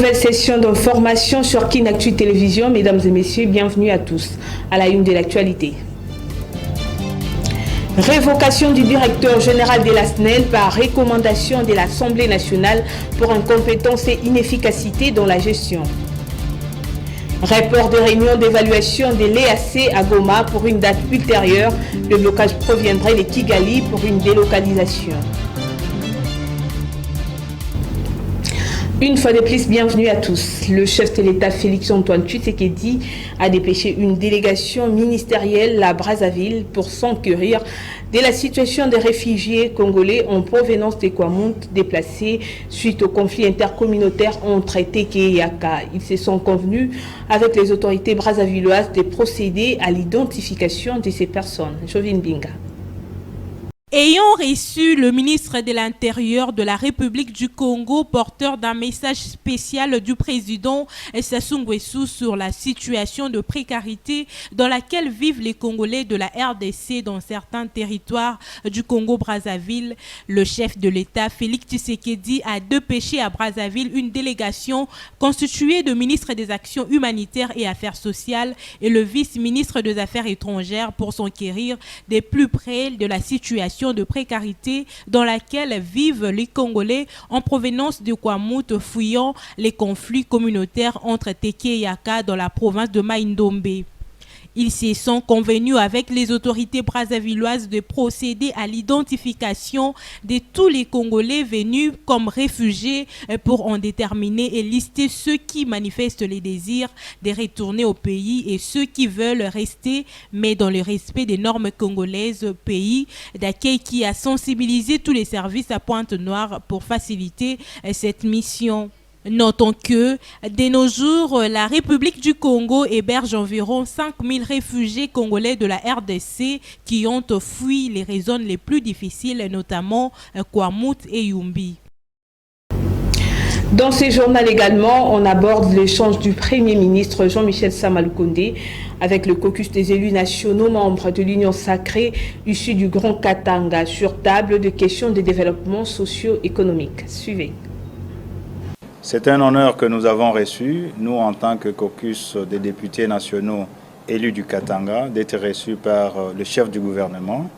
Nouvelle session d'information sur Kinactu Télévision. Mesdames et messieurs, bienvenue à tous à la une de l'actualité. Révocation du directeur général de la SNEL par recommandation de l'Assemblée nationale pour incompétence et inefficacité dans la gestion. Report de réunion d'évaluation de l'EAC à Goma pour une date ultérieure. Le blocage proviendrait de Kigali pour une délocalisation. Une fois de plus, bienvenue à tous. Le chef de l'État Félix-Antoine Tshisekedi a dépêché une délégation ministérielle à Brazzaville pour s'enquérir de la situation des réfugiés congolais en provenance des Kwamout déplacés suite au conflit intercommunautaire entre Teke et Yaka. Ils se sont convenus avec les autorités brazzavilloises de procéder à l'identification de ces personnes. Jovine Binga. Ayant reçu le ministre de l'Intérieur de la République du Congo, porteur d'un message spécial du président Sassou Nguesso sur la situation de précarité dans laquelle vivent les Congolais de la RDC dans certains territoires du Congo-Brazzaville, le chef de l'État Félix Tshisekedi a dépêché à Brazzaville une délégation constituée de ministres des Actions humanitaires et Affaires sociales et le vice-ministre des Affaires étrangères pour s'enquérir de plus près de la situation de précarité dans laquelle vivent les Congolais en provenance de Kwamout fuyant les conflits communautaires entre Teke et Yaka dans la province de Mai-Ndombe. Ils se sont convenus avec les autorités brazzavilloises de procéder à l'identification de tous les Congolais venus comme réfugiés pour en déterminer et lister ceux qui manifestent les désirs de retourner au pays et ceux qui veulent rester, mais dans le respect des normes congolaises, pays d'accueil qui a sensibilisé tous les services à Pointe-Noire pour faciliter cette mission. Notons que, de nos jours, la République du Congo héberge environ 5000 réfugiés congolais de la RDC qui ont fui les zones les plus difficiles, notamment Kwamout et Yumbi. Dans ce journal également, on aborde l'échange du Premier ministre Jean-Michel Sama Lukonde avec le caucus des élus nationaux membres de l'Union sacrée issus du Grand Katanga sur table de questions de développement socio-économique. Suivez. C'est un honneur que nous avons reçu, nous en tant que caucus des députés nationaux élus du Katanga, d'être reçus par le chef du gouvernement.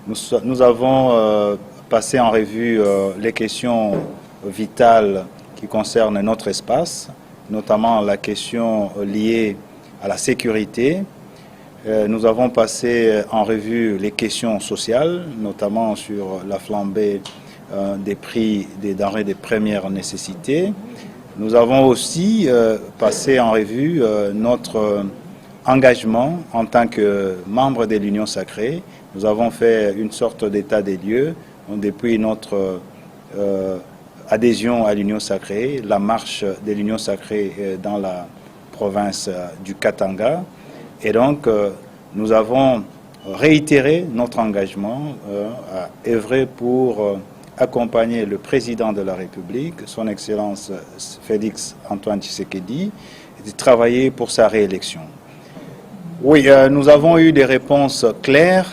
Nous avons passé en revue les questions vitales qui concernent notre espace, notamment la question liée à la sécurité. Nous avons passé en revue les questions sociales, notamment sur la flambée des prix des denrées de première nécessité. Nous avons aussi passé en revue notre engagement en tant que membre de l'Union sacrée. Nous avons fait une sorte d'état des lieux depuis notre adhésion à l'Union sacrée, la marche de l'Union sacrée dans la province du Katanga. Et donc, nous avons réitéré notre engagement à œuvrer pour accompagner le président de la République, son Excellence Félix Antoine Tshisekedi, et de travailler pour sa réélection. Oui, nous avons eu des réponses claires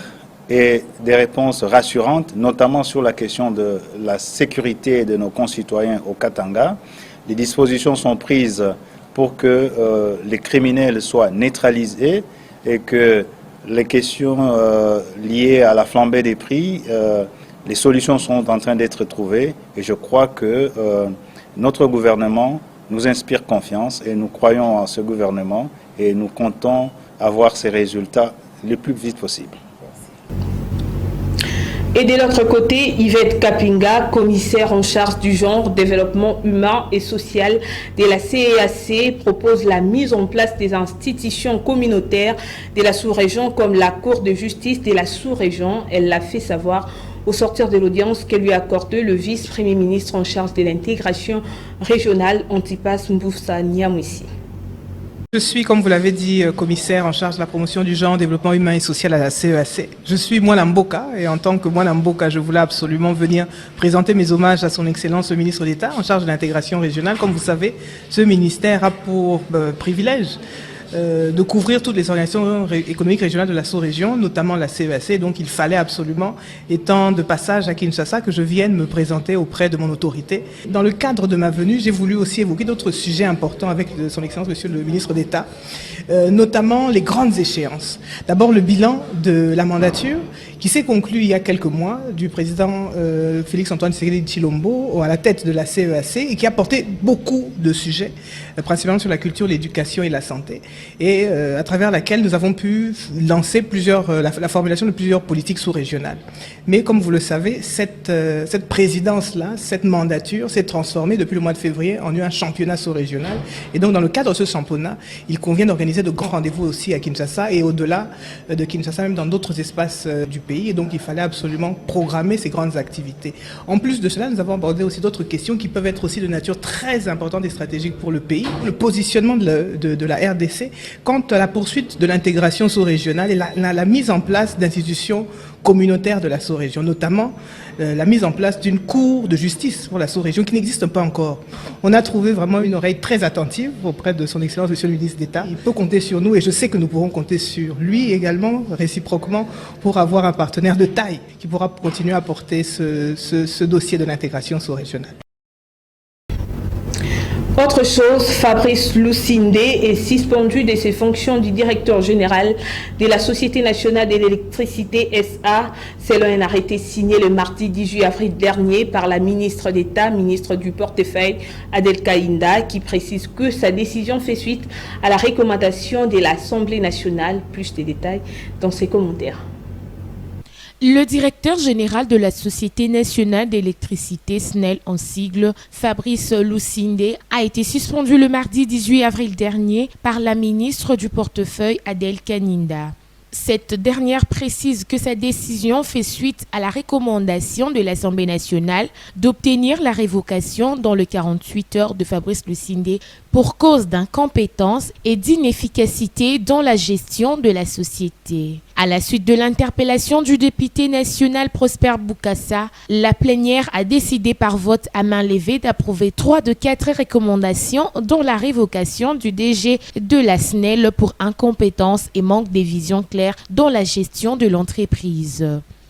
et des réponses rassurantes, notamment sur la question de la sécurité de nos concitoyens au Katanga. Les dispositions sont prises pour que les criminels soient neutralisés et que les questions liées à la flambée des prix, les solutions sont en train d'être trouvées et je crois que notre gouvernement nous inspire confiance et nous croyons en ce gouvernement et nous comptons avoir ces résultats le plus vite possible. Et de l'autre côté, Yvette Kapinga, commissaire en charge du genre, développement humain et social de la CEAC, propose la mise en place des institutions communautaires de la sous-région comme la Cour de justice de la sous-région. Elle l'a fait savoir au sortir de l'audience que lui a accordé le vice-premier ministre en charge de l'intégration régionale, Antipas Mbusa Nyamwisi. Je suis, comme vous l'avez dit, commissaire en charge de la promotion du genre, développement humain et social à la CEAC. Je suis Mwana Mboka et en tant que Mwana Mboka, je voulais absolument venir présenter mes hommages à son Excellence le ministre d'État en charge de l'intégration régionale. Comme vous savez, ce ministère a pour privilège de couvrir toutes les organisations économiques régionales de la sous-région, notamment la CEAC. Donc il fallait absolument, étant de passage à Kinshasa, que je vienne me présenter auprès de mon autorité. Dans le cadre de ma venue, j'ai voulu aussi évoquer d'autres sujets importants avec son Excellence Monsieur le ministre d'État, notamment les grandes échéances. D'abord le bilan de la mandature qui s'est conclu il y a quelques mois du président Félix-Antoine Tshisekedi Tshilombo à la tête de la CEAC et qui a porté beaucoup de sujets, principalement sur la culture, l'éducation et la santé, et à travers laquelle nous avons pu lancer la formulation de plusieurs politiques sous-régionales. Mais comme vous le savez, cette présidence-là, cette mandature s'est transformée depuis le mois de février en un championnat sous-régional. Et donc dans le cadre de ce championnat, il convient d'organiser de grands rendez-vous aussi à Kinshasa et au-delà de Kinshasa, même dans d'autres espaces du pays. Et donc il fallait absolument programmer ces grandes activités. En plus de cela, nous avons abordé aussi d'autres questions qui peuvent être aussi de nature très importante et stratégique pour le pays. Le positionnement de la RDC quant à la poursuite de l'intégration sous-régionale et la mise en place d'institutions communautaires de la sous-région, notamment la mise en place d'une cour de justice pour la sous-région qui n'existe pas encore. On a trouvé vraiment une oreille très attentive auprès de son Excellence Monsieur le ministre d'État. Il peut compter sur nous et je sais que nous pourrons compter sur lui également, réciproquement, pour avoir un partenaire de taille qui pourra continuer à porter ce dossier de l'intégration sous-régionale. Autre chose, Fabrice Lusinde est suspendu de ses fonctions du directeur général de la Société nationale de l'électricité SA, selon un arrêté signé le mardi 18 avril dernier par la ministre d'État, ministre du portefeuille Adel Kainda, qui précise que sa décision fait suite à la recommandation de l'Assemblée nationale. Plus de détails dans ses commentaires. Le directeur général de la Société nationale d'électricité, SNEL en sigle, Fabrice Lusinde, a été suspendu le mardi 18 avril dernier par la ministre du portefeuille Adel Kainda. Cette dernière précise que sa décision fait suite à la recommandation de l'Assemblée nationale d'obtenir la révocation dans le 48 heures de Fabrice Lusinde pour cause d'incompétence et d'inefficacité dans la gestion de la société. À la suite de l'interpellation du député national Prosper Boukassa, la plénière a décidé par vote à main levée d'approuver 3 de 4 recommandations, dont la révocation du DG de la SNEL pour incompétence et manque de vision claire dans la gestion de l'entreprise.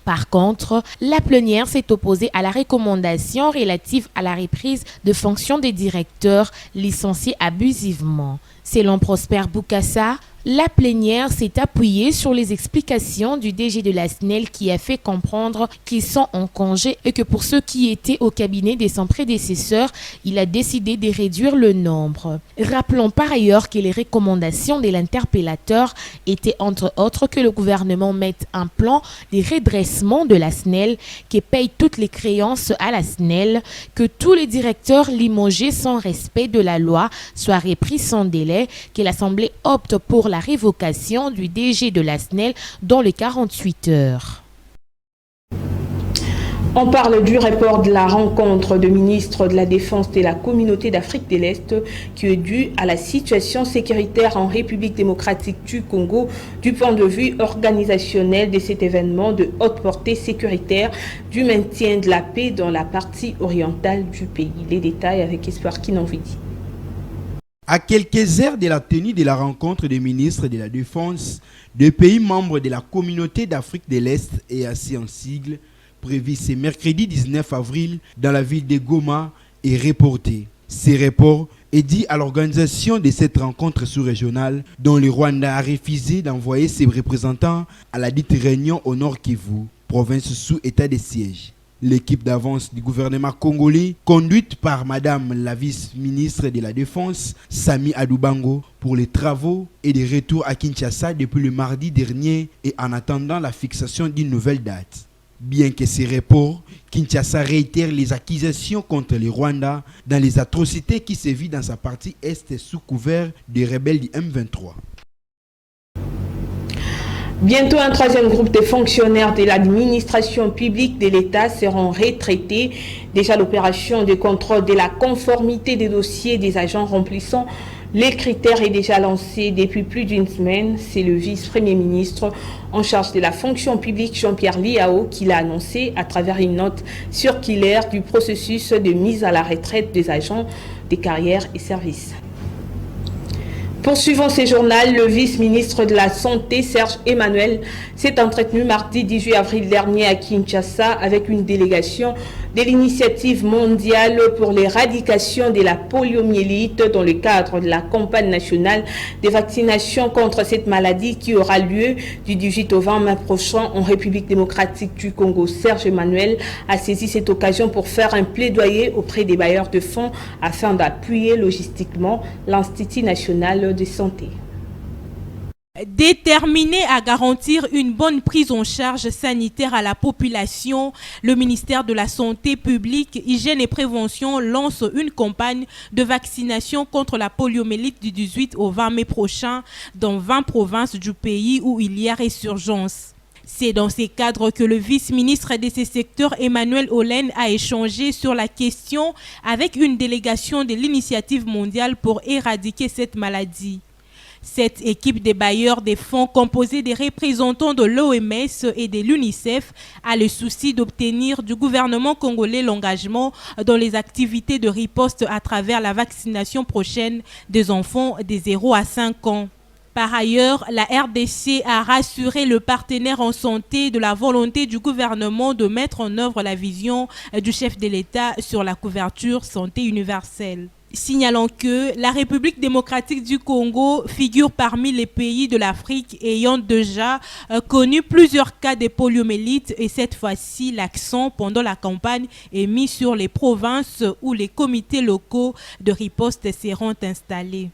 Par contre, la plénière s'est opposée à la recommandation relative à la reprise de fonctions des directeurs licenciés abusivement. Selon Prosper Boukassa, la plénière s'est appuyée sur les explications du DG de la SNEL qui a fait comprendre qu'ils sont en congé et que pour ceux qui étaient au cabinet de son prédécesseur, il a décidé de réduire le nombre. Rappelons par ailleurs que les recommandations de l'interpellateur étaient entre autres que le gouvernement mette un plan de redressement de la SNEL, qui paye toutes les créances à la SNEL, que tous les directeurs limogés sans respect de la loi soient repris sans délai, que l'Assemblée opte pour la révocation du DG de la SNEL dans les 48 heures. On parle du report de la rencontre de ministres de la Défense de la Communauté d'Afrique de l'Est qui est due à la situation sécuritaire en République démocratique du Congo du point de vue organisationnel de cet événement de haute portée sécuritaire du maintien de la paix dans la partie orientale du pays. Les détails avec Espoir Kinonvidi. À quelques heures de la tenue de la rencontre des ministres de la Défense des pays membres de la Communauté d'Afrique de l'Est et assis en sigle, prévu ce mercredi 19 avril dans la ville de Goma, est reporté. Ce report est dit à l'organisation de cette rencontre sous-régionale dont le Rwanda a refusé d'envoyer ses représentants à la dite réunion au Nord Kivu, province sous état de siège. L'équipe d'avance du gouvernement congolais, conduite par Madame la vice-ministre de la Défense, Sami Adoubango, pour les travaux et des retours à Kinshasa depuis le mardi dernier et en attendant la fixation d'une nouvelle date. Bien que ces reports, Kinshasa réitère les accusations contre le Rwanda dans les atrocités qui sévissent dans sa partie est sous couvert des rebelles du M23. Bientôt, un troisième groupe de fonctionnaires de l'administration publique de l'État seront retraités. Déjà, l'opération de contrôle de la conformité des dossiers des agents remplissant les critères est déjà lancée depuis plus d'une semaine. C'est le vice-premier ministre en charge de la fonction publique, Jean-Pierre Liao, qui l'a annoncé à travers une note circulaire du processus de mise à la retraite des agents des carrières et services. Poursuivant ces journaux, le vice-ministre de la Santé, Serge Emmanuel, s'est entretenu mardi 18 avril dernier à Kinshasa avec une délégation de l'initiative mondiale pour l'éradication de la poliomyélite dans le cadre de la campagne nationale de vaccination contre cette maladie qui aura lieu du 18 au 20 mai prochain en République démocratique du Congo. Serge Emmanuel a saisi cette occasion pour faire un plaidoyer auprès des bailleurs de fonds afin d'appuyer logistiquement l'Institut national de santé. Déterminé à garantir une bonne prise en charge sanitaire à la population, le ministère de la Santé publique, Hygiène et Prévention lance une campagne de vaccination contre la poliomyélite du 18 au 20 mai prochain dans 20 provinces du pays où il y a résurgence. C'est dans ces cadres que le vice-ministre de ces secteurs, Emmanuel Olen, a échangé sur la question avec une délégation de l'Initiative mondiale pour éradiquer cette maladie. Cette équipe des bailleurs des fonds composée des représentants de l'OMS et de l'UNICEF a le souci d'obtenir du gouvernement congolais l'engagement dans les activités de riposte à travers la vaccination prochaine des enfants de 0 à 5 ans. Par ailleurs, la RDC a rassuré le partenaire en santé de la volonté du gouvernement de mettre en œuvre la vision du chef de l'État sur la couverture santé universelle. Signalant que la République démocratique du Congo figure parmi les pays de l'Afrique ayant déjà connu plusieurs cas de poliomyélite et cette fois-ci l'accent pendant la campagne est mis sur les provinces où les comités locaux de riposte seront installés.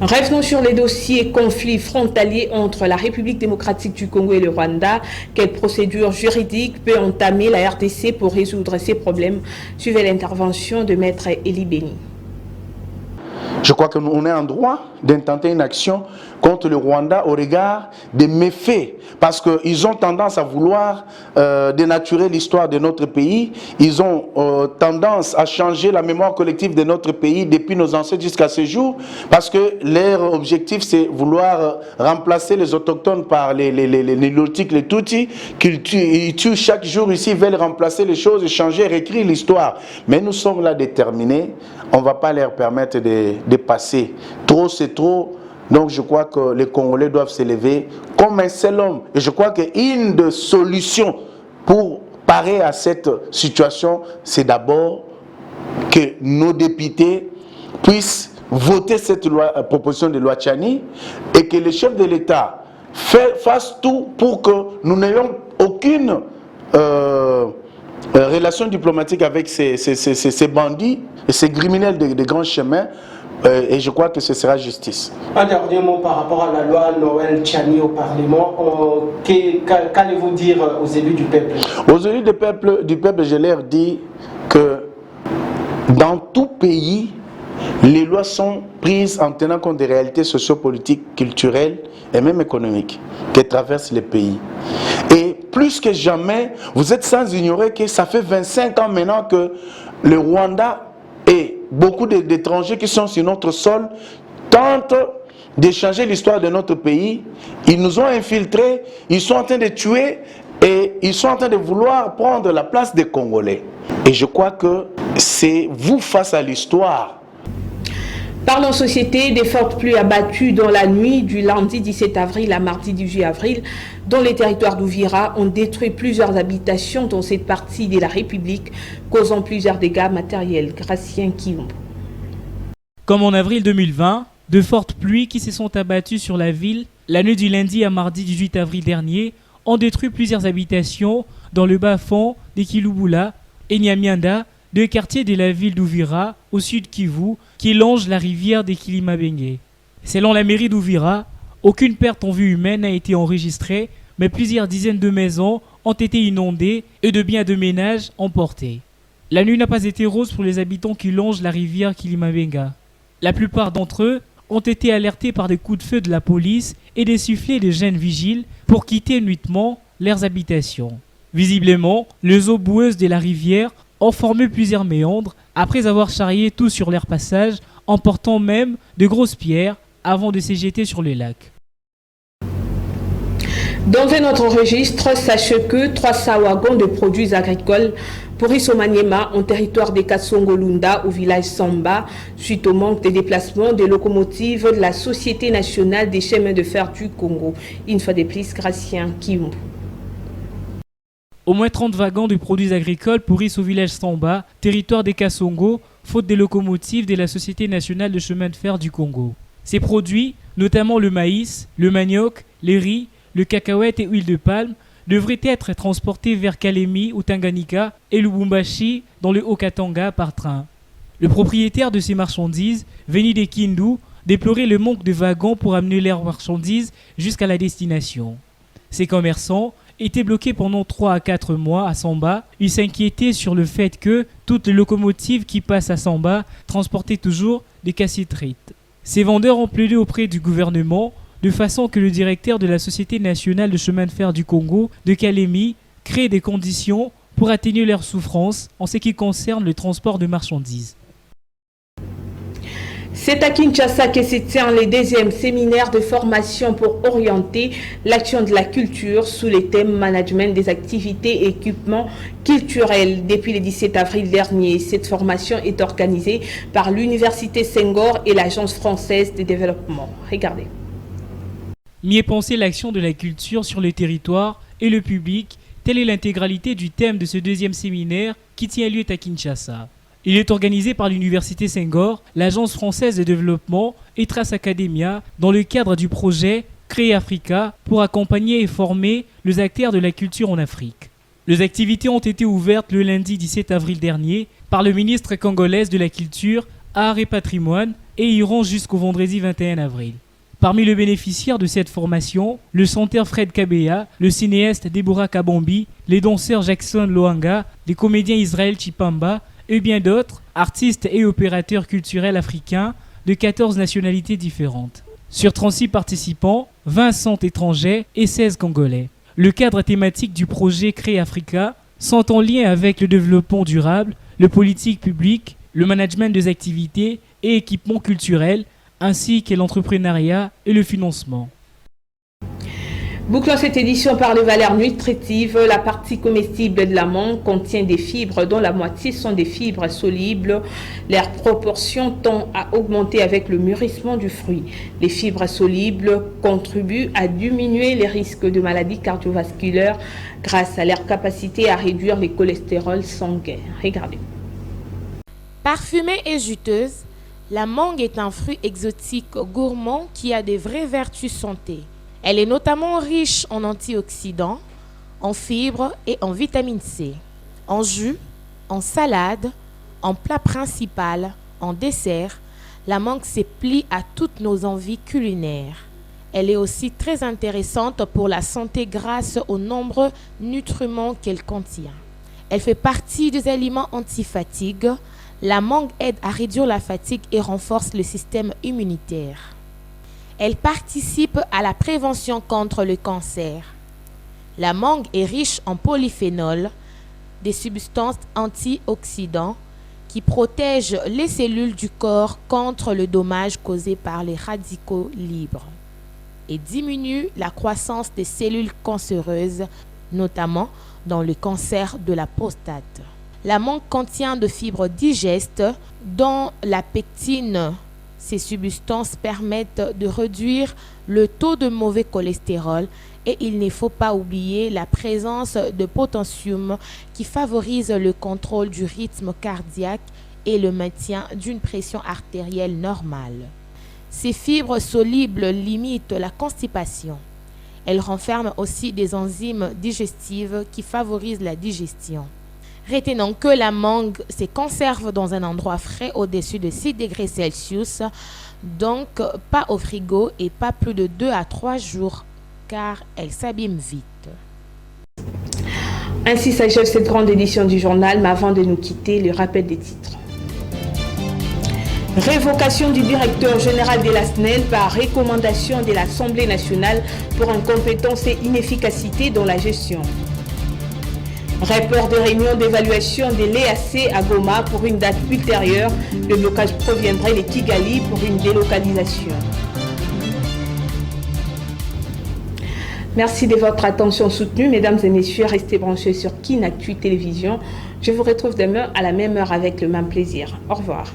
Revenons sur les dossiers conflits frontaliers entre la République démocratique du Congo et le Rwanda. Quelle procédure juridique peut entamer la RDC pour résoudre ces problèmes? Suivez l'intervention de Maître Eli Beni. Je crois qu'on est en droit d'intenter une action contre le Rwanda au regard des méfaits, parce qu'ils ont tendance à vouloir dénaturer l'histoire de notre pays. Ils ont tendance à changer la mémoire collective de notre pays depuis nos ancêtres jusqu'à ce jour, parce que leur objectif c'est vouloir remplacer les autochtones par les Lotiques, les Tutsis, qu'ils tuent chaque jour ici, ils veulent remplacer les choses, changer, réécrire l'histoire. Mais nous sommes là déterminés, on ne va pas leur permettre de passer. Trop c'est trop. Donc je crois que les Congolais doivent s'élever comme un seul homme. Et je crois qu'une des solutions pour parer à cette situation, c'est d'abord que nos députés puissent voter cette proposition de loi Tchani et que le chef de l'État fasse tout pour que nous n'ayons aucune relation diplomatique avec ces bandits et ces criminels de grands chemins. Et je crois que ce sera justice. Un dernier mot par rapport à la loi Noël Tchani au Parlement. Qu'allez-vous dire aux élus du peuple? Aux élus du peuple, je leur dis que dans tout pays, les lois sont prises en tenant compte des réalités sociopolitiques, culturelles et même économiques qui traversent les pays. Et plus que jamais, vous êtes sans ignorer que ça fait 25 ans maintenant que le Rwanda et beaucoup d'étrangers qui sont sur notre sol tentent d'échanger l'histoire de notre pays. Ils nous ont infiltrés, ils sont en train de tuer et ils sont en train de vouloir prendre la place des Congolais. Et je crois que c'est vous face à l'histoire. Parlons société, des fortes pluies abattues dans la nuit du lundi 17 avril à mardi 18 avril dans les territoires d'Ouvira ont détruit plusieurs habitations dans cette partie de la République, causant plusieurs dégâts matériels. Gracien Kiumbo. Comme en avril 2020, de fortes pluies qui se sont abattues sur la ville la nuit du lundi à mardi 18 avril dernier ont détruit plusieurs habitations dans le bas-fond de Kilubula et Nyamianda, deux quartiers de la ville d'Ouvira, au sud Kivu, qui longe la rivière des Kilimabenge. Selon la mairie d'Ouvira, aucune perte en vie humaine n'a été enregistrée, mais plusieurs dizaines de maisons ont été inondées et de biens de ménage emportés. La nuit n'a pas été rose pour les habitants qui longent la rivière Kilimabenga. La plupart d'entre eux ont été alertés par des coups de feu de la police et des sifflets de jeunes vigiles pour quitter nuitement leurs habitations. Visiblement, les eaux boueuses de la rivière ont formé plusieurs méandres après avoir charrié tout sur leur passage, emportant même de grosses pierres avant de se jeter sur les lacs. Dans un autre registre, sachez que 300 wagons de produits agricoles pourrissent au Maniema, en territoire des Kassongo-Lunda, au village Samba, suite au manque de déplacement des locomotives de la Société nationale des chemins de fer du Congo. Une fois de plus, Gracien Kimbo. Au moins 30 wagons de produits agricoles pourrissent au village Samba, territoire des Kassongo, faute des locomotives de la Société nationale de chemin de fer du Congo. Ces produits, notamment le maïs, le manioc, les riz, le cacahuète et huile de palme, devraient être transportés vers Kalemi ou Tanganyika et Lubumbashi dans le Haut-Katanga par train. Le propriétaire de ces marchandises, venu des Kindu, déplorait le manque de wagons pour amener leurs marchandises jusqu'à la destination. Ces commerçants étaient bloqués pendant 3 à 4 mois à Samba. Ils s'inquiétaient sur le fait que toutes les locomotives qui passent à Samba transportaient toujours des cassitrites. Ces vendeurs ont plaidé auprès du gouvernement de façon que le directeur de la Société nationale de chemin de fer du Congo, de Kalemi, crée des conditions pour atténuer leurs souffrances en ce qui concerne le transport de marchandises. C'est à Kinshasa que se tient le 2e séminaire de formation pour orienter l'action de la culture sous les thèmes management des activités et équipements culturels. Depuis le 17 avril dernier, cette formation est organisée par l'Université Senghor et l'Agence française de développement. Regardez. Mieux penser l'action de la culture sur le territoire et le public, telle est l'intégralité du thème de ce 2e séminaire qui tient lieu à Kinshasa. Il est organisé par l'Université Senghor, l'Agence française de développement et Trace Academia dans le cadre du projet Créer Africa pour accompagner et former les acteurs de la culture en Afrique. Les activités ont été ouvertes le lundi 17 avril dernier par le ministre congolais de la Culture, Arts et Patrimoine et iront jusqu'au vendredi 21 avril. Parmi les bénéficiaires de cette formation, le chanteur Fred Kabeya, le cinéaste Deborah Kabambi, les danseurs Jackson Loanga, les comédiens Israël Chipamba et bien d'autres, artistes et opérateurs culturels africains de 14 nationalités différentes. Sur 36 participants, 20 sont étrangers et 16 congolais. Le cadre thématique du projet Créer Africa sont en lien avec le développement durable, le politique publique, le management des activités et équipements culturels, ainsi que l'entrepreneuriat et le financement. Bouclons cette édition par les valeurs nutritives. La partie comestible de la mangue contient des fibres dont la moitié sont des fibres solubles. Leur proportion tend à augmenter avec le mûrissement du fruit. Les fibres solubles contribuent à diminuer les risques de maladies cardiovasculaires grâce à leur capacité à réduire le cholestérol sanguin. Regardez. Parfumée et juteuse, la mangue est un fruit exotique gourmand qui a des vraies vertus santé. Elle est notamment riche en antioxydants, en fibres et en vitamine C. En jus, en salade, en plat principal, en dessert, la mangue se plie à toutes nos envies culinaires. Elle est aussi très intéressante pour la santé grâce aux nombreux nutriments qu'elle contient. Elle fait partie des aliments anti-fatigue. La mangue aide à réduire la fatigue et renforce le système immunitaire. Elle participe à la prévention contre le cancer. La mangue est riche en polyphénols, des substances antioxydants qui protègent les cellules du corps contre le dommage causé par les radicaux libres et diminue la croissance des cellules cancéreuses, notamment dans le cancer de la prostate. La mangue contient de fibres digestes, dont la pectine. Ces substances permettent de réduire le taux de mauvais cholestérol et il ne faut pas oublier la présence de potassium qui favorise le contrôle du rythme cardiaque et le maintien d'une pression artérielle normale. Ces fibres solubles limitent la constipation. Elles renferment aussi des enzymes digestives qui favorisent la digestion. Retenons que la mangue se conserve dans un endroit frais au-dessus de 6 degrés Celsius, donc pas au frigo et pas plus de 2 à 3 jours car elle s'abîme vite. Ainsi s'achève cette grande édition du journal, mais avant de nous quitter, le rappel des titres. Révocation du directeur général de la SNEL par recommandation de l'Assemblée nationale pour incompétence et inefficacité dans la gestion. Report des réunions d'évaluation de l'EAC à Goma pour une date ultérieure. Le blocage proviendrait de Kigali pour une délocalisation. Merci de votre attention soutenue. Mesdames et messieurs, restez branchés sur KinActu Télévision. Je vous retrouve demain à la même heure avec le même plaisir. Au revoir.